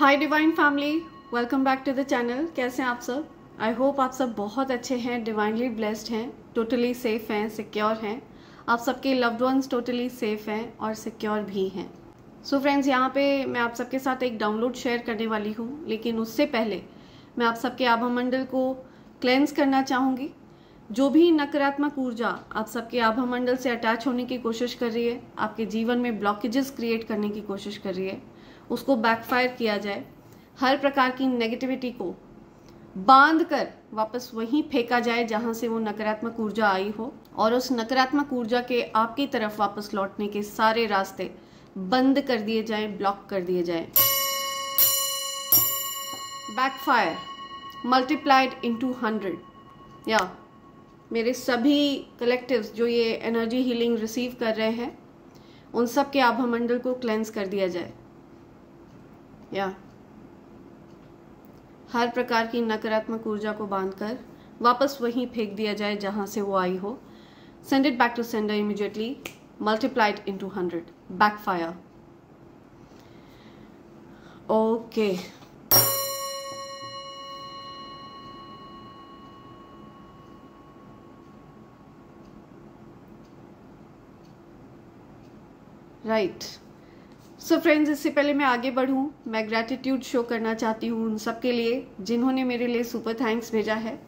Hi divine family, welcome back to the channel. कैसे हैं आप सब? आई होप आप सब बहुत अच्छे हैं, डिवाइनली ब्लेस्ड हैं, टोटली सेफ हैं, सिक्योर हैं। आप सबके लव्ड वंस टोटली सेफ हैं और सिक्योर भी हैं। सो फ्रेंड्स, यहाँ पे मैं आप सबके साथ एक डाउनलोड शेयर करने वाली हूँ, लेकिन उससे पहले मैं आप सबके आभा मंडल को क्लेंस करना चाहूँगी। जो भी नकारात्मक ऊर्जा आप सबके आभा मंडल से अटैच होने की कोशिश कर रही है, आपके जीवन में ब्लॉकेजेस क्रिएट करने की कोशिश कर रही है, उसको बैकफायर किया जाए। हर प्रकार की नेगेटिविटी को बांध कर वापस वहीं फेंका जाए जहां से वो नकारात्मक ऊर्जा आई हो, और उस नकारात्मक ऊर्जा के आपकी तरफ वापस लौटने के सारे रास्ते बंद कर दिए जाएं, ब्लॉक कर दिए जाएं। Backfire multiplied into 100। या मेरे सभी कलेक्टिव्स जो ये एनर्जी हीलिंग रिसीव कर रहे हैं, उन सब के आभा मंडल को क्लेंस कर दिया जाए। या हर प्रकार की नकारात्मक ऊर्जा को बांधकर वापस वहीं फेंक दिया जाए जहां से वो आई हो। Send it back to sender immediately, multiplied into 100। Backfire. Okay, right. So friends, इससे पहले मैं आगे बढ़ूं, मैं ग्रैटिट्यूड शो करना चाहती हूँ उन सबके लिए जिन्होंने मेरे लिए सुपर थैंक्स भेजा है।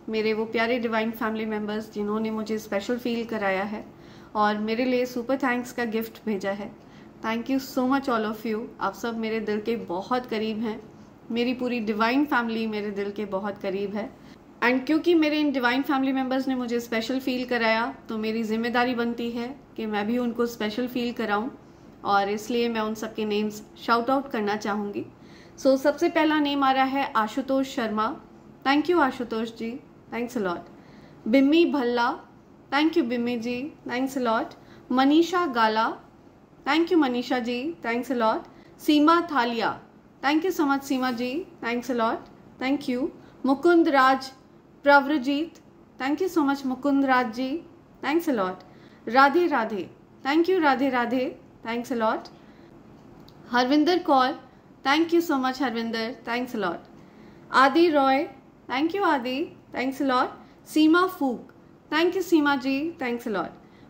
मेरे वो प्यारे डिवाइन फैमिली मेम्बर्स जिन्होंने मुझे स्पेशल फील कराया है और मेरे लिए सुपर थैंक्स का गिफ्ट भेजा है। Thank you so much all of you. आप सब मेरे दिल के बहुत करीब हैं। मेरी पूरी डिवाइन फैमिली मेरे दिल के बहुत करीब है। एंड क्योंकि मेरे इन डिवाइन फैमिली मेम्बर्स ने मुझे स्पेशल फील कराया, तो मेरी जिम्मेदारी बनती है कि मैं भी उनको स्पेशल फील कराऊं, और इसलिए मैं उन सबके नेम्स शाउट आउट करना चाहूँगी। सो सबसे पहला नेम आ रहा है Ashutosh Sharma. Thank you Ashutosh ji, thanks a lot. Bimmi Bhalla, thank you Bimmi ji, thanks a lot. Manisha Gala, thank you Manisha ji, thanks a lot. Seema Thalia, thank you so much Seema ji, thanks a lot, thank you. Mukund Raj Pravrajit, thank you so much Mukund Raj ji, thanks a lot. Radhe Radhe, thank you Radhe Radhe, thanks a lot. Harvinder Kaur, thank you so much Harvinder, thanks a lot. Aadi Roy, thank you Aadi, thanks a lot. Seema Phook, thank you Seema ji, thanks a lot.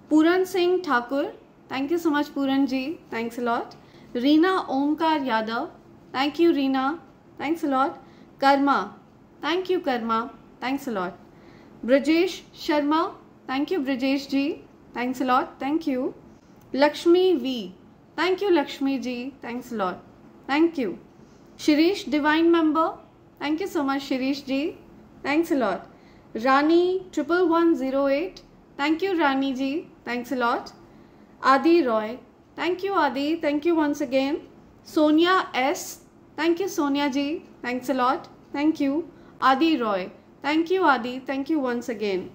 Puran Singh Thakur, thank you so much Puran ji, thanks a lot. Reena Omkar Yadav, thank you Reena, thanks a lot. Karma, thank you Karma, thanks a lot. Brajesh Sharma, thank you Brajesh ji, thanks a lot, thank you. Lakshmi V, thank you Lakshmi ji, thanks a lot, thank you. Shirish divine member, thank you so much Shirish ji, thanks a lot. Rani 11108, thank you Rani ji, thanks a lot. Aadi Roy, thank you Aadi, thank you once again. Sonia S, thank you Sonia ji, thanks a lot, thank you. Aadi Roy, thank you Aadi, thank you once again.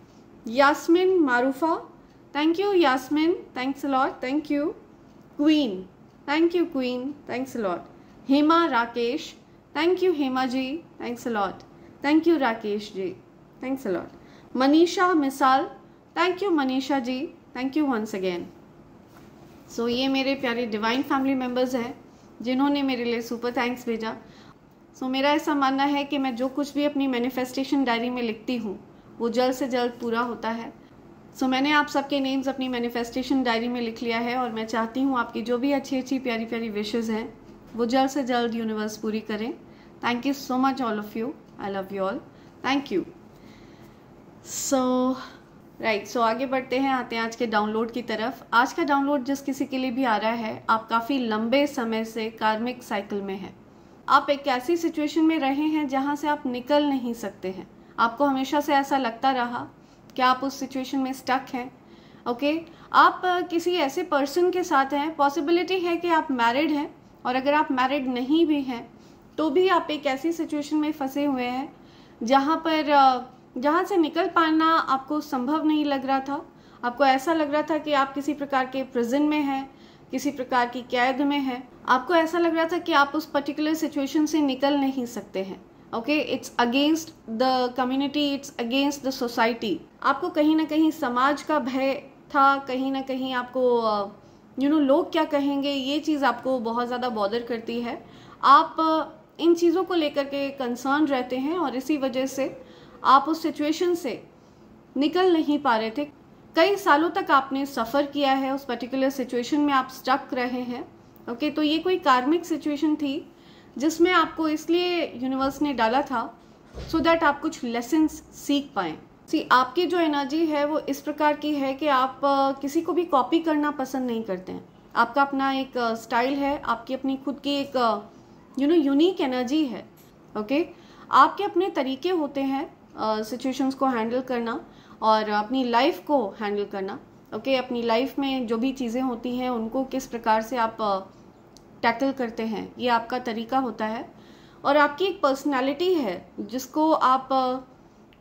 Yasmin Maroofa, thank you Yasmin, thanks a lot, thank you. Queen, thank you Queen, thanks a lot. Hema Rakesh, thank you Hema ji, thanks a lot, thank you Rakesh ji, thanks a lot. Manisha Misal, thank you Manisha ji, thank you once again. So ये मेरे प्यारे divine family members हैं जिन्होंने मेरे लिए super thanks भेजा। सो मेरा ऐसा मानना है कि मैं जो कुछ भी अपनी मैनिफेस्टेशन डायरी में लिखती हूँ वो जल्द से जल्द पूरा होता है। सो मैंने आप सबके नेम्स अपनी मैनिफेस्टेशन डायरी में लिख लिया है, और मैं चाहती हूँ आपकी जो भी अच्छी अच्छी प्यारी प्यारी विशेज़ हैं वो जल्द से जल्द यूनिवर्स पूरी करें। Thank you so much all of you, I love you all, thank you. So right, so आगे बढ़ते हैं, आते हैं आज के डाउनलोड की तरफ। आज का डाउनलोड जिस किसी के लिए भी आ रहा है, आप काफ़ी लंबे समय से कार्मिक साइकिल में हैं। आप एक ऐसी सिचुएशन में रहे हैं जहाँ से आप निकल नहीं सकते हैं। आपको हमेशा से ऐसा लगता रहा कि आप उस सिचुएशन में स्टक हैं। ओके, आप किसी ऐसे पर्सन के साथ हैं, पॉसिबिलिटी है कि आप मैरिड हैं, और अगर आप मैरिड नहीं भी हैं तो भी आप एक ऐसी सिचुएशन में फंसे हुए हैं जहाँ से निकल पाना आपको संभव नहीं लग रहा था। आपको ऐसा लग रहा था कि आप किसी प्रकार के प्रिजन में हैं, किसी प्रकार की कैद में हैं। आपको ऐसा लग रहा था कि आप उस पर्टिकुलर सिचुएशन से निकल नहीं सकते हैं। Okay, it's against the community, it's against the society. आपको कहीं ना कहीं समाज का भय था, कहीं ना कहीं आपको लोग क्या कहेंगे, ये चीज़ आपको बहुत ज़्यादा बॉदर करती है। आप इन चीज़ों को लेकर के कंसर्न रहते हैं और इसी वजह से आप उस सिचुएशन से निकल नहीं पा रहे थे। कई सालों तक आपने सफ़र किया है, उस पर्टिकुलर सिचुएशन में आप स्टक रहे हैं। ओके, तो ये कोई कार्मिक सिचुएशन थी जिसमें आपको इसलिए यूनिवर्स ने डाला था सो दैट आप कुछ लेसन्स सीख पाएँ। आपकी जो एनर्जी है वो इस प्रकार की है कि आप किसी को भी कॉपी करना पसंद नहीं करते हैं। आपका अपना एक स्टाइल है, आपकी अपनी खुद की एक यूनिक एनर्जी है। ओके, आपके अपने तरीके होते हैं सिचुएशंस को हैंडल करना और अपनी लाइफ को हैंडल करना। ओके, अपनी लाइफ में जो भी चीज़ें होती हैं उनको किस प्रकार से आप टैकल करते हैं, ये आपका तरीका होता है। और आपकी एक पर्सनालिटी है जिसको आप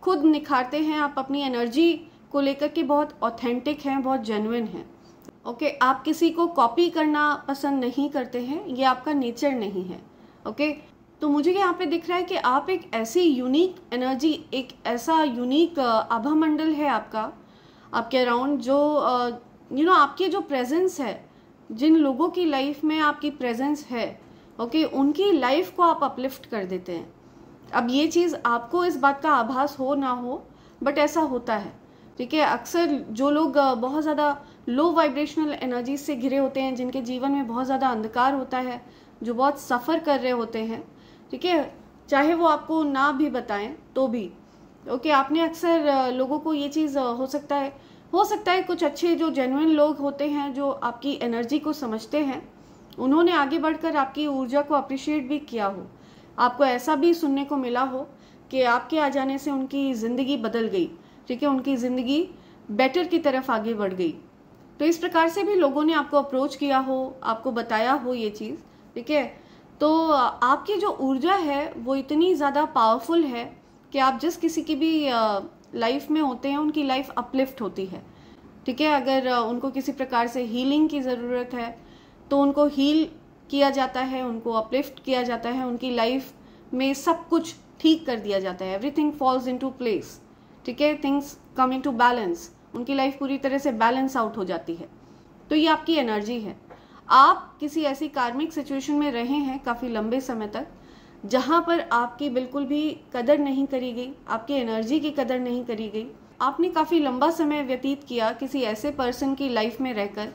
खुद निखारते हैं। आप अपनी एनर्जी को लेकर के बहुत ऑथेंटिक हैं, बहुत जेन्युइन हैं। ओके, आप किसी को कॉपी करना पसंद नहीं करते हैं, ये आपका नेचर नहीं है। ओके, तो मुझे यहाँ पे दिख रहा है कि आप एक ऐसी यूनिक एनर्जी, एक ऐसा यूनिक आभा मंडल है आपके अराउंड, जो आपकी जो प्रेजेंस है, जिन लोगों की लाइफ में आपकी प्रेजेंस है, ओके, उनकी लाइफ को आप अपलिफ्ट कर देते हैं। अब ये चीज़ आपको इस बात का आभास हो ना हो, बट ऐसा होता है। ठीक है, अक्सर जो लोग बहुत ज़्यादा लो वाइब्रेशनल एनर्जी से घिरे होते हैं, जिनके जीवन में बहुत ज़्यादा अंधकार होता है, जो बहुत सफ़र कर रहे होते हैं, ठीक है, चाहे वो आपको ना भी बताएं तो भी। ओके, आपने अक्सर लोगों को ये चीज़ हो सकता है कुछ अच्छे जो जेन्युइन लोग होते हैं, जो आपकी एनर्जी को समझते हैं, उन्होंने आगे बढ़कर आपकी ऊर्जा को अप्रिशिएट भी किया हो। आपको ऐसा भी सुनने को मिला हो कि आपके आ जाने से उनकी ज़िंदगी बदल गई। ठीक है, उनकी ज़िंदगी बेटर की तरफ आगे बढ़ गई। तो इस प्रकार से भी लोगों ने आपको अप्रोच किया हो, आपको बताया हो ये चीज़। ठीक है, तो आपकी जो ऊर्जा है वो इतनी ज़्यादा पावरफुल है कि आप जिस किसी की भी लाइफ में होते हैं, उनकी लाइफ अपलिफ्ट होती है। ठीक है, अगर उनको किसी प्रकार से हीलिंग की ज़रूरत है तो उनको हील किया जाता है, उनको अपलिफ्ट किया जाता है, उनकी लाइफ में सब कुछ ठीक कर दिया जाता है। Everything falls into place. ठीक है, थिंग्स कम इनटू बैलेंस। उनकी लाइफ पूरी तरह से बैलेंस आउट हो जाती है। तो ये आपकी एनर्जी है। आप किसी ऐसी कार्मिक सिचुएशन में रहे हैं काफ़ी लंबे समय तक, जहाँ पर आपकी बिल्कुल भी कदर नहीं करी गई, आपकी एनर्जी की कदर नहीं करी गई। आपने काफ़ी लंबा समय व्यतीत किया किसी ऐसे पर्सन की लाइफ में रहकर।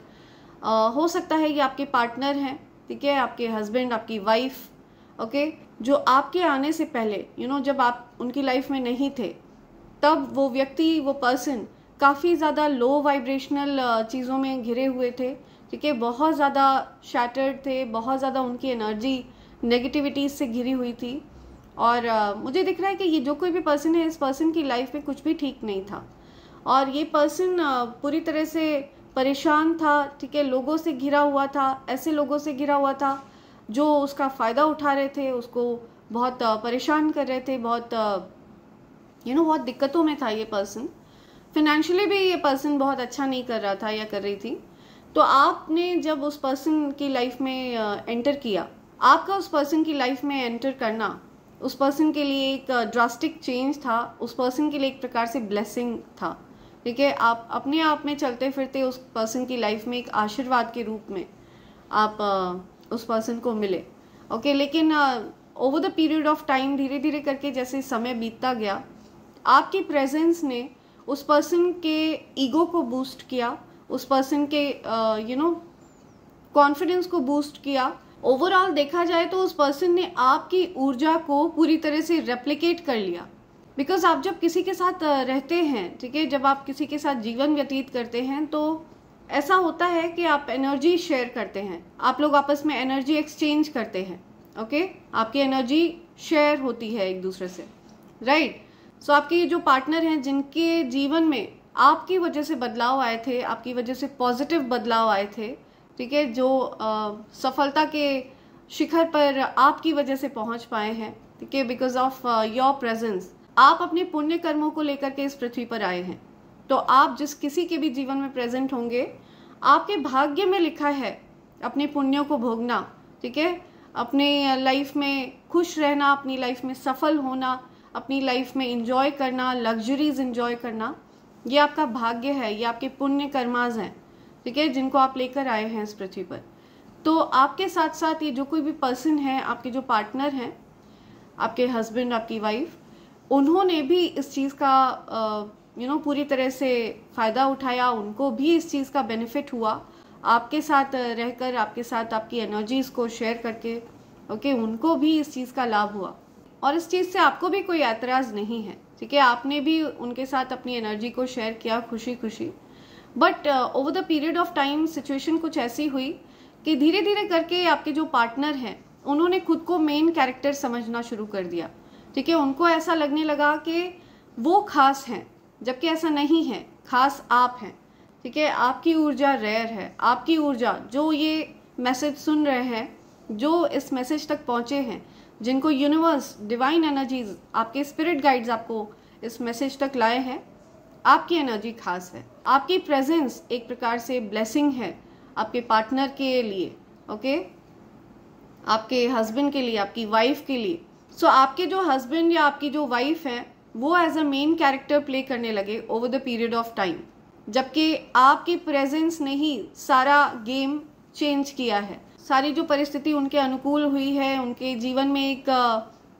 हो सकता है ये आपके पार्टनर हैं, ठीक है, आपके हस्बैंड, आपकी वाइफ, ओके, जो आपके आने से पहले जब आप उनकी लाइफ में नहीं थे, तब वो व्यक्ति, वो पर्सन काफ़ी ज़्यादा लो वाइब्रेशनल चीज़ों में घिरे हुए थे। ठीक है, बहुत ज़्यादा शैटर्ड थे, बहुत ज़्यादा उनकी एनर्जी नेगेटिविटीज से घिरी हुई थी। और मुझे दिख रहा है कि ये जो कोई भी पर्सन है, इस पर्सन की लाइफ में कुछ भी ठीक नहीं था और ये पर्सन पूरी तरह से परेशान था। ठीक है, लोगों से घिरा हुआ था, ऐसे लोगों से घिरा हुआ था जो उसका फ़ायदा उठा रहे थे, उसको बहुत परेशान कर रहे थे, बहुत बहुत दिक्कतों में था ये पर्सन। फिनेंशियली भी ये पर्सन बहुत अच्छा नहीं कर रहा था या कर रही थी। तो आपने जब उस पर्सन की लाइफ में एंटर किया, आपका उस पर्सन की लाइफ में एंटर करना उस पर्सन के लिए एक ड्रास्टिक चेंज था, उस पर्सन के लिए एक प्रकार से ब्लेसिंग था। ठीक है, आप अपने आप में चलते फिरते उस पर्सन की लाइफ में एक आशीर्वाद के रूप में आप उस पर्सन को मिले। ओके, लेकिन over the period of time, धीरे धीरे करके जैसे समय बीतता गया, आपकी प्रेजेंस ने उस पर्सन के ईगो को बूस्ट किया, उस पर्सन के कॉन्फिडेंस को बूस्ट किया। ओवरऑल देखा जाए तो उस पर्सन ने आपकी ऊर्जा को पूरी तरह से रेप्लिकेट कर लिया। बिकॉज आप जब किसी के साथ रहते हैं, ठीक है, जब आप किसी के साथ जीवन व्यतीत करते हैं, तो ऐसा होता है कि आप एनर्जी शेयर करते हैं, आप लोग आपस में एनर्जी एक्सचेंज करते हैं। ओके, आपकी एनर्जी शेयर होती है एक दूसरे से, राइट। सो आपके जो पार्टनर हैं, जिनके जीवन में आपकी वजह से बदलाव आए थे, आपकी वजह से पॉजिटिव बदलाव आए थे, ठीक है, जो सफलता के शिखर पर आपकी वजह से पहुंच पाए हैं, ठीक है, बिकॉज ऑफ योर प्रेजेंस। आप अपने पुण्य कर्मों को लेकर के इस पृथ्वी पर आए हैं। तो आप जिस किसी के भी जीवन में प्रेजेंट होंगे, आपके भाग्य में लिखा है अपने पुण्यों को भोगना। ठीक है, अपने लाइफ में खुश रहना, अपनी लाइफ में सफल होना, अपनी लाइफ में इंजॉय करना, लग्जरीज इंजॉय करना, ये आपका भाग्य है, ये आपके पुण्य कर्माज हैं, ठीक है, जिनको आप लेकर आए हैं इस पृथ्वी पर। तो आपके साथ साथ ये जो कोई भी पर्सन है, आपके जो पार्टनर हैं, आपके हस्बैंड, आपकी वाइफ, उन्होंने भी इस चीज़ का पूरी तरह से फ़ायदा उठाया, उनको भी इस चीज़ का बेनिफिट हुआ आपके साथ रहकर, आपके साथ आपकी एनर्जीज़ को शेयर करके। ओके, उनको भी इस चीज़ का लाभ हुआ और इस चीज़ से आपको भी कोई ऐतराज़ नहीं है, ठीक है। आपने भी उनके साथ अपनी एनर्जी को शेयर किया खुशी खुशी। But over the period of time situation कुछ ऐसी हुई कि धीरे धीरे करके आपके जो पार्टनर हैं उन्होंने खुद को मेन कैरेक्टर समझना शुरू कर दिया, ठीक है। उनको ऐसा लगने लगा कि वो खास हैं, जबकि ऐसा नहीं है। खास आप हैं, ठीक है। आपकी ऊर्जा रेयर है, आपकी ऊर्जा, जो ये मैसेज सुन रहे हैं, जो इस मैसेज तक पहुंचे हैं, जिनको यूनिवर्स, डिवाइन एनर्जीज, आपके स्पिरिट गाइड्स आपको इस मैसेज तक लाए हैं, आपकी एनर्जी खास है। आपकी प्रेजेंस एक प्रकार से ब्लेसिंग है आपके पार्टनर के लिए, ओके, आपके हस्बैंड के लिए, आपकी वाइफ के लिए। सो आपके जो हस्बैंड या आपकी जो वाइफ है वो as a main character play करने लगे over the period of time, जबकि आपकी प्रेजेंस ने ही सारा गेम चेंज किया है। सारी जो परिस्थिति उनके अनुकूल हुई है, उनके जीवन में एक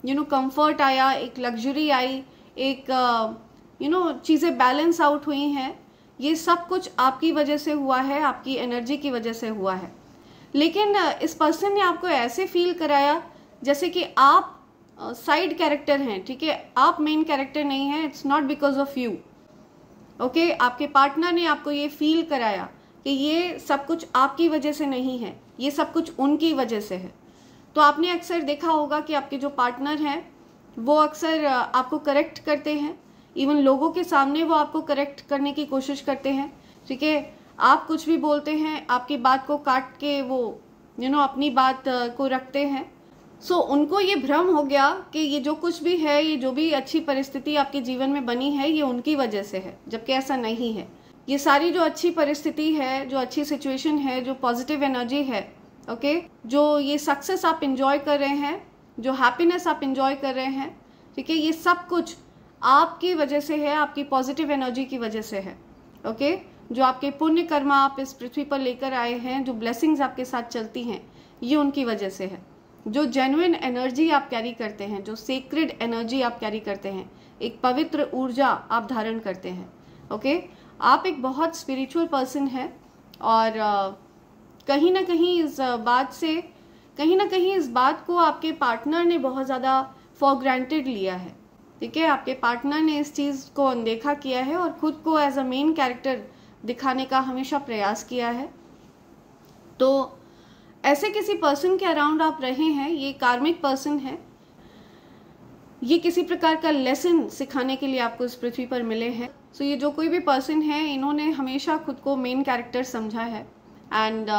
कंफर्ट आया, एक लग्जरी आई, एक चीज़ें बैलेंस आउट हुई हैं, ये सब कुछ आपकी वजह से हुआ है, आपकी एनर्जी की वजह से हुआ है। लेकिन इस पर्सन ने आपको ऐसे फील कराया जैसे कि आप साइड कैरेक्टर हैं, ठीक है, आप मेन कैरेक्टर नहीं हैं। It's not because of you, okay. आपके पार्टनर ने आपको ये फील कराया कि ये सब कुछ आपकी वजह से नहीं है, ये सब कुछ उनकी वजह से है। तो आपने अक्सर देखा होगा कि आपके जो पार्टनर हैं वो अक्सर आपको करेक्ट करते हैं, इवन लोगों के सामने वो आपको करेक्ट करने की कोशिश करते हैं, ठीक है। आप कुछ भी बोलते हैं, आपकी बात को काट के वो अपनी बात को रखते हैं। सो उनको ये भ्रम हो गया कि ये जो कुछ भी है, ये जो भी अच्छी परिस्थिति आपके जीवन में बनी है, ये उनकी वजह से है, जबकि ऐसा नहीं है। ये सारी जो अच्छी परिस्थिति है, जो अच्छी सिचुएशन है, जो पॉजिटिव एनर्जी है, ओके, जो ये सक्सेस आप इंजॉय कर रहे हैं, जो हैप्पीनेस आप इंजॉय कर रहे हैं, ठीक है, ये सब कुछ आपकी वजह से है, आपकी पॉजिटिव एनर्जी की वजह से है, ओके। जो आपके पुण्य कर्म आप इस पृथ्वी पर लेकर आए हैं, जो ब्लेसिंग्स आपके साथ चलती हैं, ये उनकी वजह से है। जो जेन्युइन एनर्जी आप कैरी करते हैं, जो सेक्रेड एनर्जी आप कैरी करते हैं, एक पवित्र ऊर्जा आप धारण करते हैं, ओके। आप एक बहुत स्पिरिचुअल पर्सन है और कहीं ना कहीं इस बात को आपके पार्टनर ने बहुत ज़्यादा फॉर ग्रांटेड लिया है, ठीक है। आपके पार्टनर ने इस चीज़ को अनदेखा किया है और खुद को एज अ मेन कैरेक्टर दिखाने का हमेशा प्रयास किया है। तो ऐसे किसी पर्सन के अराउंड आप रहे हैं, ये कार्मिक पर्सन है, ये किसी प्रकार का लेसन सिखाने के लिए आपको इस पृथ्वी पर मिले हैं। सो ये जो कोई भी पर्सन है, इन्होंने हमेशा खुद को मेन कैरेक्टर समझा है एंड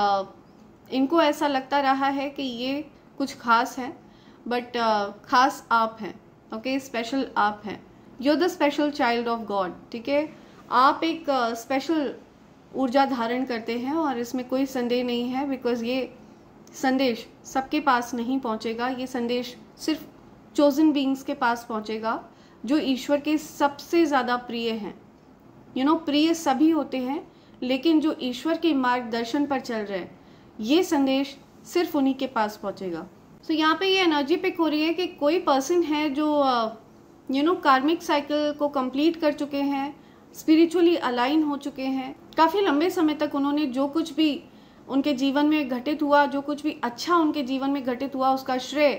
इनको ऐसा लगता रहा है कि ये कुछ खास है, बट खास आप हैं, ओके, स्पेशल आप हैं। You are the special child of God, ठीक है। आप एक स्पेशल ऊर्जा धारण करते हैं और इसमें कोई संदेह नहीं है, बिकॉज ये संदेश सबके पास नहीं पहुंचेगा। ये संदेश सिर्फ चोजन बीइंग्स के पास पहुंचेगा, जो ईश्वर के सबसे ज़्यादा प्रिय हैं। प्रिय सभी होते हैं, लेकिन जो ईश्वर के मार्गदर्शन पर चल रहे हैं, ये संदेश सिर्फ उन्हीं के पास पहुंचेगा। तो यहाँ पे ये एनर्जी पिक हो रही है कि कोई पर्सन है जो कार्मिक साइकिल को कंप्लीट कर चुके हैं, स्पिरिचुअली अलाइन हो चुके हैं। काफ़ी लंबे समय तक उन्होंने जो कुछ भी उनके जीवन में घटित हुआ, जो कुछ भी अच्छा उनके जीवन में घटित हुआ, उसका श्रेय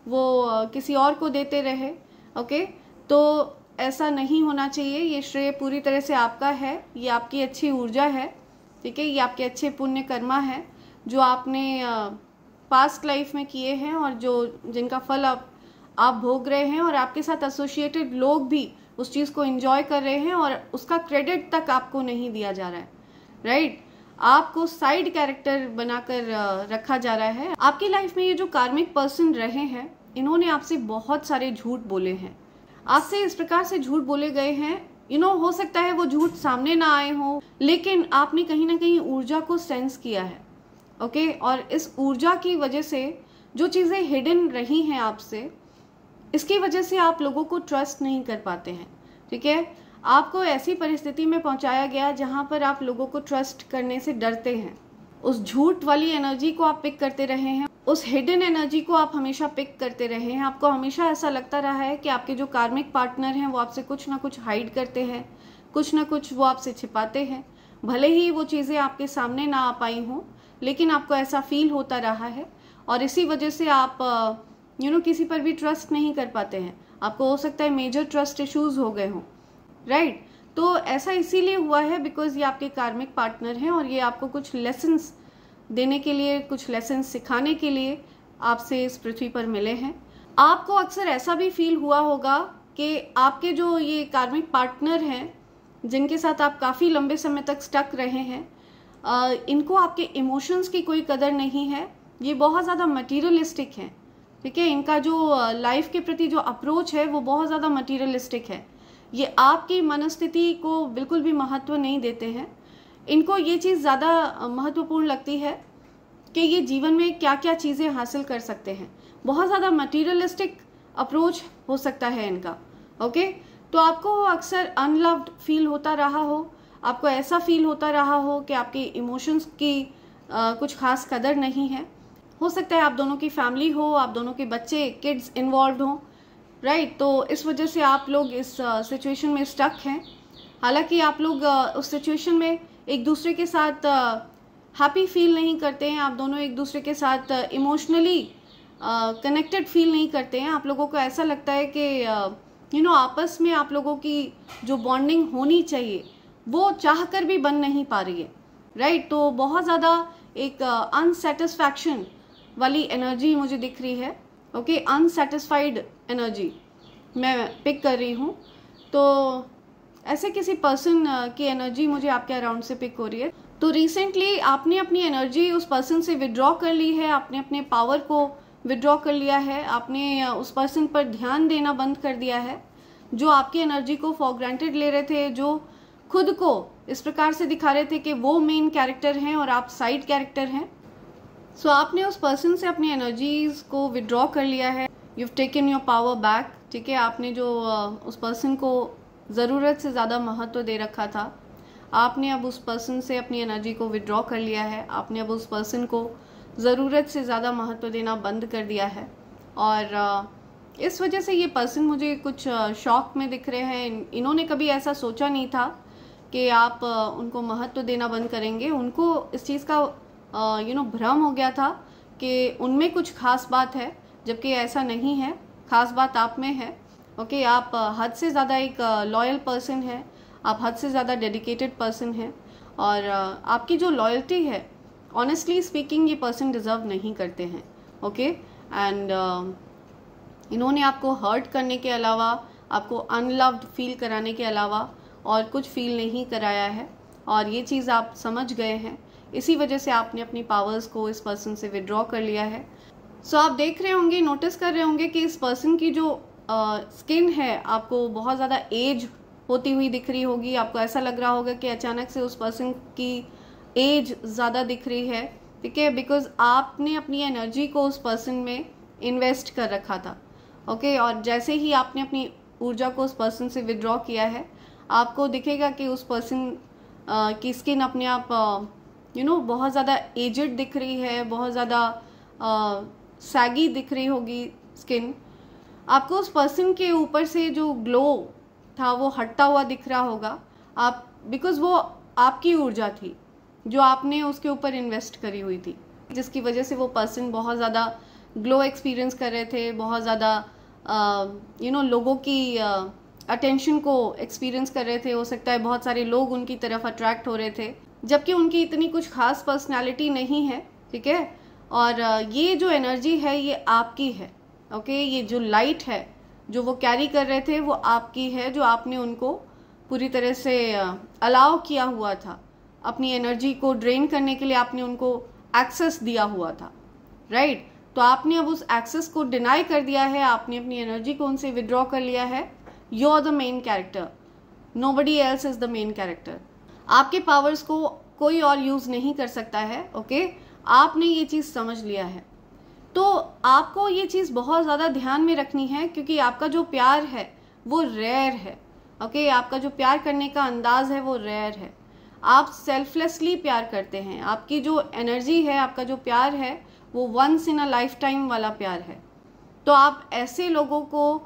वो किसी और को देते रहे, ओके। तो ऐसा नहीं होना चाहिए। ये श्रेय पूरी तरह से आपका है, ये आपकी अच्छी ऊर्जा है, ठीक है, ये आपके अच्छे पुण्य कर्मा है जो आपने पास्ट लाइफ में किए हैं और जिनका फल आप भोग रहे हैं, और आपके साथ एसोसिएटेड लोग भी उस चीज़ को एंजॉय कर रहे हैं और उसका क्रेडिट तक आपको नहीं दिया जा रहा है, राइट। आपको साइड कैरेक्टर बनाकर रखा जा रहा है। आपकी लाइफ में ये जो कार्मिक पर्सन रहे हैं, इन्होंने आपसे बहुत सारे झूठ बोले हैं, आपसे इस प्रकार से झूठ बोले गए हैं, हो सकता है वो झूठ सामने ना आए हो, लेकिन आपने कहीं ना कहीं ऊर्जा को सेंस किया है, ओके। और इस ऊर्जा की वजह से जो चीज़ें हिडन रही हैं आपसे, इसकी वजह से आप लोगों को ट्रस्ट नहीं कर पाते हैं, ठीक है। आपको ऐसी परिस्थिति में पहुंचाया गया जहां पर आप लोगों को ट्रस्ट करने से डरते हैं, उस झूठ वाली एनर्जी को आप पिक करते रहे हैं, उस हिडन एनर्जी को आप हमेशा पिक करते रहे हैं। आपको हमेशा ऐसा लगता रहा है कि आपके जो कार्मिक पार्टनर हैं वो आपसे कुछ ना कुछ हाइड करते हैं, कुछ ना कुछ वो आपसे छिपाते हैं। भले ही वो चीज़ें आपके सामने ना आ पाई हों, लेकिन आपको ऐसा फील होता रहा है और इसी वजह से आप किसी पर भी ट्रस्ट नहीं कर पाते हैं। आपको हो सकता है मेजर ट्रस्ट इश्यूज हो गए हों, राइट। तो ऐसा इसीलिए हुआ है बिकॉज ये आपके कार्मिक पार्टनर हैं और ये आपको कुछ लेसन्स देने के लिए, कुछ लेसन्स सिखाने के लिए आपसे इस पृथ्वी पर मिले हैं। आपको अक्सर ऐसा भी फील हुआ होगा कि आपके जो ये कार्मिक पार्टनर हैं जिनके साथ आप काफ़ी लंबे समय तक स्टक रहे हैं, इनको आपके इमोशंस की कोई कदर नहीं है। ये बहुत ज़्यादा मटीरियलिस्टिक हैं, ठीक है। इनका जो लाइफ के प्रति जो अप्रोच है वो बहुत ज़्यादा मटीरियलिस्टिक है। ये आपकी मनस्थिति को बिल्कुल भी महत्व नहीं देते हैं। इनको ये चीज़ ज़्यादा महत्वपूर्ण लगती है कि ये जीवन में क्या क्या चीज़ें हासिल कर सकते हैं। बहुत ज़्यादा मटीरियलिस्टिक अप्रोच हो सकता है इनका, ओके। तो आपको अक्सर अनलव्ड फील होता रहा हो, आपको ऐसा फील होता रहा हो कि आपके इमोशंस की कुछ खास कदर नहीं है। हो सकता है आप दोनों की फैमिली हो, आप दोनों के बच्चे, किड्स इन्वॉल्व हों, राइट। तो इस वजह से आप लोग इस सिचुएशन में स्टक हैं। हालांकि आप लोग उस सिचुएशन में एक दूसरे के साथ हैप्पी फील नहीं करते हैं, आप दोनों एक दूसरे के साथ इमोशनली कनेक्टेड फील नहीं करते हैं। आप लोगों को ऐसा लगता है कि आपस में आप लोगों की जो बॉन्डिंग होनी चाहिए वो चाहकर भी बन नहीं पा रही है, राइट। तो बहुत ज़्यादा एक अनसेटिस्फैक्शन वाली एनर्जी मुझे दिख रही है, ओके। अनसेटिस्फाइड एनर्जी मैं पिक कर रही हूँ। तो ऐसे किसी पर्सन की एनर्जी मुझे आपके अराउंड से पिक हो रही है। तो रिसेंटली आपने अपनी एनर्जी उस पर्सन से विड्रॉ कर ली है, आपने अपने पावर को विड्रॉ कर लिया है, आपने उस पर्सन पर ध्यान देना बंद कर दिया है जो आपकी एनर्जी को फॉर ग्रांटेड ले रहे थे, जो खुद को इस प्रकार से दिखा रहे थे कि वो मेन कैरेक्टर हैं और आप साइड कैरेक्टर हैं। सो आपने उस पर्सन से अपनी एनर्जीज को विड्रॉ कर लिया है। You taken your power back, ठीक है। आपने जो उस पर्सन को ज़रूरत से ज़्यादा महत्व दे रखा था, आपने अब उस पर्सन से अपनी एनर्जी को विड्रॉ कर लिया है। आपने अब उस पर्सन को ज़रूरत से ज़्यादा महत्व देना बंद कर दिया है और इस वजह से ये पर्सन मुझे कुछ शॉक में दिख रहे हैं। इन्होंने कभी ऐसा सोचा नहीं था कि आप उनको महत्व देना बंद करेंगे। उनको इस चीज़ का भ्रम हो गया था कि उनमें कुछ खास बात है, जबकि ऐसा नहीं है। खास बात आप में है, ओके। आप हद से ज़्यादा एक लॉयल पर्सन है, आप हद से ज़्यादा डेडिकेटेड पर्सन हैं और आपकी जो लॉयल्टी है, ऑनेस्टली स्पीकिंग, ये पर्सन डिज़र्व नहीं करते हैं, ओके। एंड इन्होंने आपको हर्ट करने के अलावा, आपको अनलव्ड फील कराने के अलावा और कुछ फील नहीं कराया है और ये चीज़ आप समझ गए हैं। इसी वजह से आपने अपनी पावर्स को इस पर्सन से विड्रॉ कर लिया है। सो आप देख रहे होंगे, नोटिस कर रहे होंगे कि इस पर्सन की जो स्किन है आपको बहुत ज़्यादा एज होती हुई दिख रही होगी। आपको ऐसा लग रहा होगा कि अचानक से उस पर्सन की एज ज़्यादा दिख रही है, ठीक है, बिकॉज आपने अपनी एनर्जी को उस पर्सन में इन्वेस्ट कर रखा था, ओके। और जैसे ही आपने अपनी ऊर्जा को उस पर्सन से विड्रॉ किया है, आपको दिखेगा कि उस पर्सन की स्किन अपने आप बहुत ज़्यादा एजड दिख रही है, बहुत ज़्यादा सैगी दिख रही होगी स्किन। आपको उस पर्सन के ऊपर से जो ग्लो था वो हटता हुआ दिख रहा होगा, आप बिकॉज वो आपकी ऊर्जा थी जो आपने उसके ऊपर इन्वेस्ट करी हुई थी, जिसकी वजह से वो पर्सन बहुत ज़्यादा ग्लो एक्सपीरियंस कर रहे थे, बहुत ज़्यादा लोगों की अटेंशन को एक्सपीरियंस कर रहे थे। हो सकता है बहुत सारे लोग उनकी तरफ अट्रैक्ट हो रहे थे, जबकि उनकी इतनी कुछ खास पर्सनैलिटी नहीं है, ठीक है। और ये जो एनर्जी है ये आपकी है, ओके। ये जो लाइट है जो वो कैरी कर रहे थे वो आपकी है, जो आपने उनको पूरी तरह से अलाउ किया हुआ था। अपनी एनर्जी को ड्रेन करने के लिए आपने उनको एक्सेस दिया हुआ था, राइट। तो आपने अब उस एक्सेस को डिनाई कर दिया है, आपने अपनी एनर्जी को उनसे विड्रॉ कर लिया है। You are the main character, nobody else is the main character. आपके पावर्स को कोई और यूज नहीं कर सकता है, ओके। आपने ये चीज समझ लिया है, तो आपको ये चीज बहुत ज्यादा ध्यान में रखनी है, क्योंकि आपका जो प्यार है वो रेयर है, ओके। आपका जो प्यार करने का अंदाज है वो रेयर है। आप सेल्फलेसली प्यार करते हैं। आपकी जो एनर्जी है, आपका जो प्यार है, वो once in a lifetime वाला प्यार है। तो आप ऐसे लोगों को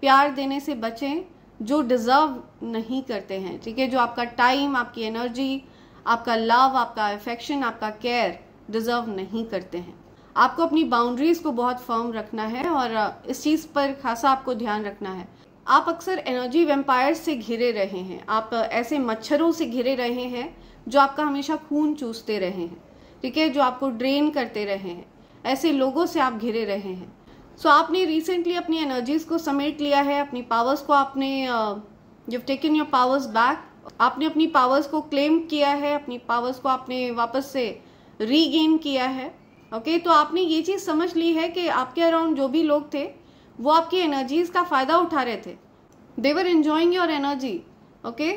प्यार देने से बचें जो डिज़र्व नहीं करते हैं, ठीक है, जो आपका टाइम, आपकी एनर्जी, आपका लव, आपका अफेक्शन, आपका केयर डिज़र्व नहीं करते हैं। आपको अपनी बाउंड्रीज को बहुत फर्म रखना है और इस चीज़ पर खासा आपको ध्यान रखना है। आप अक्सर एनर्जी वेम्पायर्स से घिरे रहे हैं, आप ऐसे मच्छरों से घिरे रहे हैं जो आपका हमेशा खून चूसते रहे हैं, ठीक है, जो आपको ड्रेन करते रहे हैं। ऐसे लोगों से आप घिरे रहे हैं। सो आपने रिसेंटली अपनी एनर्जीज को समेट लिया है, अपनी पावर्स को आपने you taken your powers back, आपने अपनी पावर्स को क्लेम किया है, अपनी पावर्स को आपने वापस से रीगेन किया है। ओके, तो आपने ये चीज़ समझ ली है कि आपके अराउंड जो भी लोग थे वो आपकी एनर्जीज का फ़ायदा उठा रहे थे, they were enjoying your energy. Okay,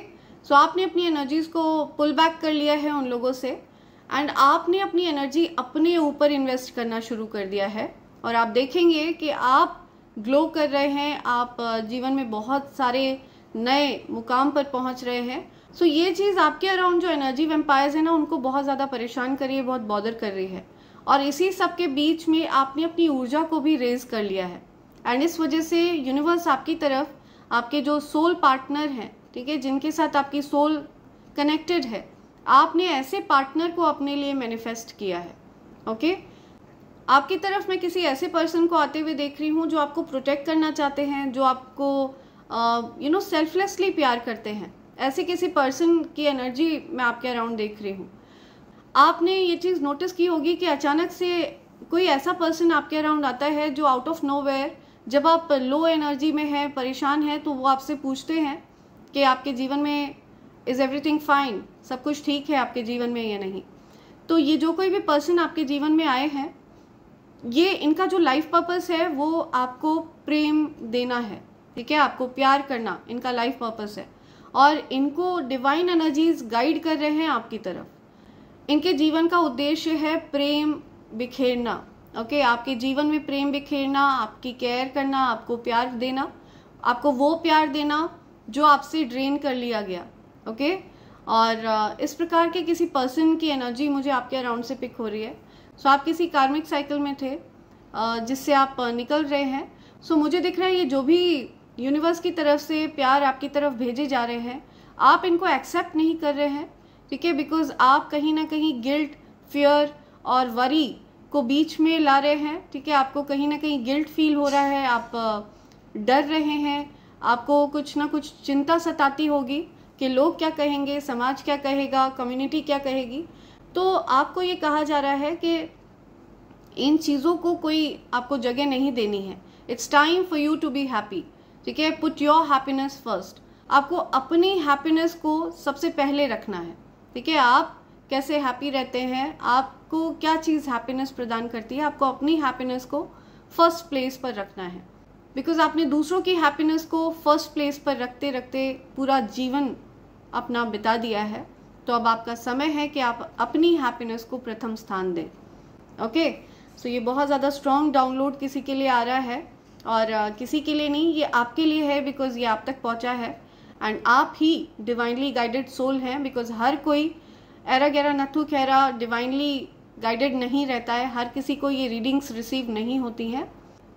so आपने अपनी एनर्जीज को पुल बैक कर लिया है उन लोगों से एंड आपने अपनी एनर्जी अपने ऊपर इन्वेस्ट करना शुरू कर दिया है और आप देखेंगे कि आप ग्लो कर रहे हैं, आप जीवन में बहुत सारे नए मुकाम पर पहुंच रहे हैं। सो ये चीज़ आपके अराउंड जो एनर्जी वेम्पायर्स है ना, उनको बहुत ज़्यादा परेशान कर रही है, बहुत बॉदर कर रही है और इसी सब के बीच में आपने अपनी ऊर्जा को भी रेज कर लिया है एंड इस वजह से यूनिवर्स आपकी तरफ, आपके जो सोल पार्टनर हैं, ठीक है, जिनके साथ आपकी सोल कनेक्टेड है, आपने ऐसे पार्टनर को अपने लिए मैनिफेस्ट किया है। ओके, आपकी तरफ मैं किसी ऐसे पर्सन को आते हुए देख रही हूँ जो आपको प्रोटेक्ट करना चाहते हैं, जो आपको सेल्फलेसली प्यार करते हैं। ऐसे किसी पर्सन की एनर्जी मैं आपके अराउंड देख रही हूँ। आपने ये चीज़ नोटिस की होगी कि अचानक से कोई ऐसा पर्सन आपके अराउंड आता है जो आउट ऑफ नोवेयर, जब आप लो एनर्जी में हैं, परेशान हैं, तो वो आपसे पूछते हैं कि आपके जीवन में इज़ एवरीथिंग फाइन, सब कुछ ठीक है आपके जीवन में या नहीं। तो ये जो कोई भी पर्सन आपके जीवन में आए हैं, ये इनका जो लाइफ पर्पस है वो आपको प्रेम देना है, ठीक है, आपको प्यार करना इनका लाइफ पर्पस है और इनको डिवाइन एनर्जीज गाइड कर रहे हैं आपकी तरफ। इनके जीवन का उद्देश्य है प्रेम बिखेरना। ओके, आपके जीवन में प्रेम बिखेरना, आपकी केयर करना, आपको प्यार देना, आपको वो प्यार देना जो आपसे ड्रेन कर लिया गया। ओके, और इस प्रकार के किसी पर्सन की एनर्जी मुझे आपके अराउंड से पिक हो रही है। सो आप किसी कार्मिक साइकिल में थे जिससे आप निकल रहे हैं। सो मुझे दिख रहा है ये जो भी यूनिवर्स की तरफ से प्यार आपकी तरफ भेजे जा रहे हैं, आप इनको एक्सेप्ट नहीं कर रहे हैं, ठीक है, बिकॉज आप कहीं ना कहीं गिल्ट, फियर और वरी को बीच में ला रहे हैं, ठीक है, आपको कहीं ना कहीं गिल्ट फील हो रहा है, आप डर रहे हैं, आपको कुछ ना कुछ चिंता सताती होगी कि लोग क्या कहेंगे, समाज क्या कहेगा, कम्युनिटी क्या कहेगी। तो आपको ये कहा जा रहा है कि इन चीज़ों को कोई आपको जगह नहीं देनी है। It's time for you to be happy, ठीक है, पुट योर हैप्पीनेस फर्स्ट। आपको अपनी हैप्पीनेस को सबसे पहले रखना है, ठीक है। आप कैसे हैप्पी रहते हैं, आपको क्या चीज़ हैप्पीनेस प्रदान करती है, आपको अपनी हैप्पीनेस को फर्स्ट प्लेस पर रखना है। बिकॉज आपने दूसरों की हैप्पीनेस को फर्स्ट प्लेस पर रखते रखते पूरा जीवन अपना बिता दिया है, तो अब आपका समय है कि आप अपनी हैप्पीनेस को प्रथम स्थान दें। ओके, सो ये बहुत ज़्यादा स्ट्रॉन्ग डाउनलोड किसी के लिए आ रहा है और किसी के लिए नहीं, ये आपके लिए है बिकॉज ये आप तक पहुंचा है एंड आप ही डिवाइनली गाइडेड सोल हैं। बिकॉज हर कोई एरा गैरा नथु खैरा डिवाइनली गाइडेड नहीं रहता है, हर किसी को ये रीडिंग्स रिसीव नहीं होती हैं।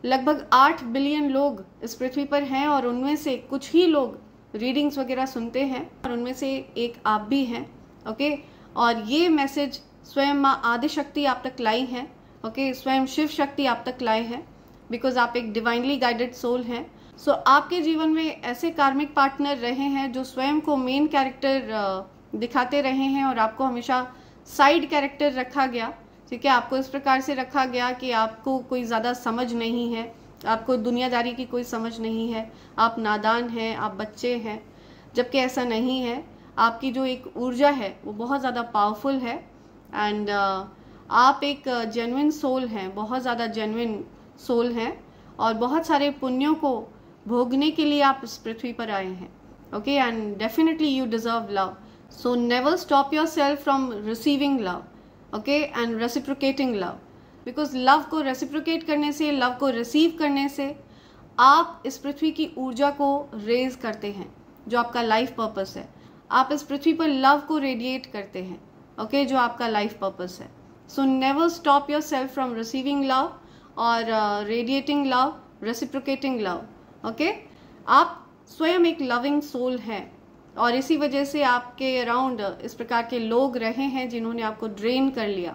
लगभग 8 बिलियन लोग इस पृथ्वी पर हैं और उनमें से कुछ ही लोग रीडिंग्स वगैरह सुनते हैं और उनमें से एक आप भी हैं। ओके, और ये मैसेज स्वयं माँ आदिशक्ति आप तक लाई हैं। ओके, स्वयं शिव शक्ति आप तक लाए हैं बिकॉज आप एक डिवाइनली गाइडेड सोल हैं। सो आपके जीवन में ऐसे कार्मिक पार्टनर रहे हैं जो स्वयं को मेन कैरेक्टर दिखाते रहे हैं और आपको हमेशा साइड कैरेक्टर रखा गया, ठीक है। आपको इस प्रकार से रखा गया कि आपको कोई ज़्यादा समझ नहीं है, आपको दुनियादारी की कोई समझ नहीं है, आप नादान हैं, आप बच्चे हैं, जबकि ऐसा नहीं है। आपकी जो एक ऊर्जा है वो बहुत ज़्यादा पावरफुल है एंड आप एक जेन्युइन सोल हैं, बहुत ज़्यादा जेन्युइन सोल हैं और बहुत सारे पुण्यों को भोगने के लिए आप इस पृथ्वी पर आए हैं। Okay, and definitely you deserve love, so never stop yourself from receiving love, okay, and reciprocating love. Because love को रेसिप्रोकेट करने से, लव को रिसीव करने से आप इस पृथ्वी की ऊर्जा को रेज करते हैं, जो आपका लाइफ पर्पस है। आप इस पृथ्वी पर लव को रेडिएट करते हैं, ओके, जो आपका लाइफ पर्पस है। So never stop yourself from receiving love और radiating love, reciprocating love, okay. आप स्वयं एक लविंग सोल हैं और इसी वजह से आपके अराउंड इस प्रकार के लोग रहे हैं जिन्होंने आपको ड्रेन कर लिया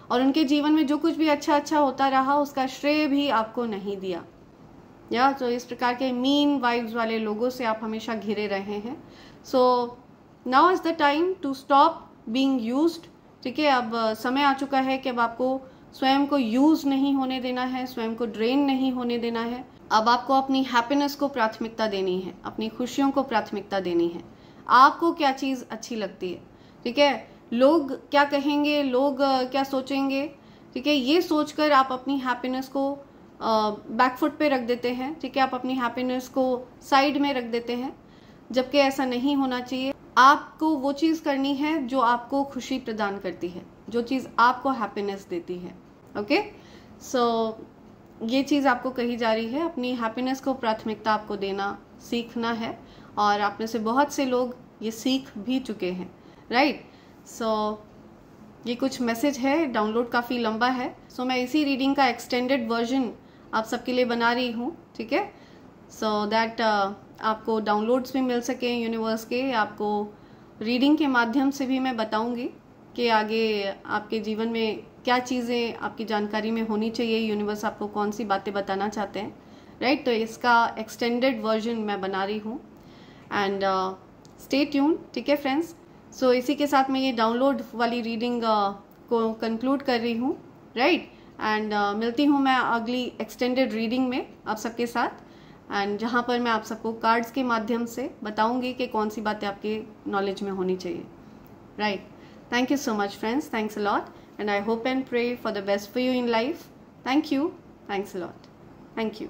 और उनके जीवन में जो कुछ भी अच्छा होता रहा उसका श्रेय भी आपको नहीं दिया, या तो इस प्रकार के मीन वाइब्स वाले लोगों से आप हमेशा घिरे रहे हैं। So now is the time to stop being used, ठीक है। अब समय आ चुका है कि अब आपको स्वयं को यूज नहीं होने देना है, स्वयं को ड्रेन नहीं होने देना है। अब आपको अपनी हैप्पीनेस को प्राथमिकता देनी है, अपनी खुशियों को प्राथमिकता देनी है। आपको क्या चीज़ अच्छी लगती है, ठीक है, लोग क्या कहेंगे, लोग क्या सोचेंगे, ठीक है, ये सोचकर आप अपनी हैप्पीनेस को बैकफुट पे रख देते हैं, ठीक है। आप अपनी हैप्पीनेस को साइड में रख देते हैं, जबकि ऐसा नहीं होना चाहिए। आपको वो चीज़ करनी है जो आपको खुशी प्रदान करती है, जो चीज़ आपको हैप्पीनेस देती है, ओके। सो ये चीज़ आपको कही जा रही है, अपनी हैप्पीनेस को प्राथमिकता आपको देना सीखना है और आप में से बहुत से लोग ये सीख भी चुके हैं, राइट। सो ये कुछ मैसेज है, डाउनलोड काफ़ी लंबा है, सो मैं इसी रीडिंग का एक्सटेंडेड वर्जन आप सबके लिए बना रही हूँ, ठीक है। सो दैट आपको डाउनलोड्स भी मिल सके यूनिवर्स के, आपको रीडिंग के माध्यम से भी मैं बताऊंगी कि आगे आपके जीवन में क्या चीज़ें आपकी जानकारी में होनी चाहिए, यूनिवर्स आपको कौन सी बातें बताना चाहते हैं, राइट। तो इसका एक्सटेंडेड वर्जन मैं बना रही हूँ एंड स्टे ट्यून, ठीक है फ्रेंड्स। सो इसी के साथ मैं ये डाउनलोड वाली रीडिंग को कंक्लूड कर रही हूँ, राइट। एंड मिलती हूँ मैं अगली एक्सटेंडेड रीडिंग में आप सबके साथ, एंड जहाँ पर मैं आप सबको कार्ड्स के माध्यम से बताऊंगी कि कौन सी बातें आपके नॉलेज में होनी चाहिए, right. Thank you so much friends, thanks a lot, and I hope and pray for the best for you in life. Thank you, thanks a lot, thank you.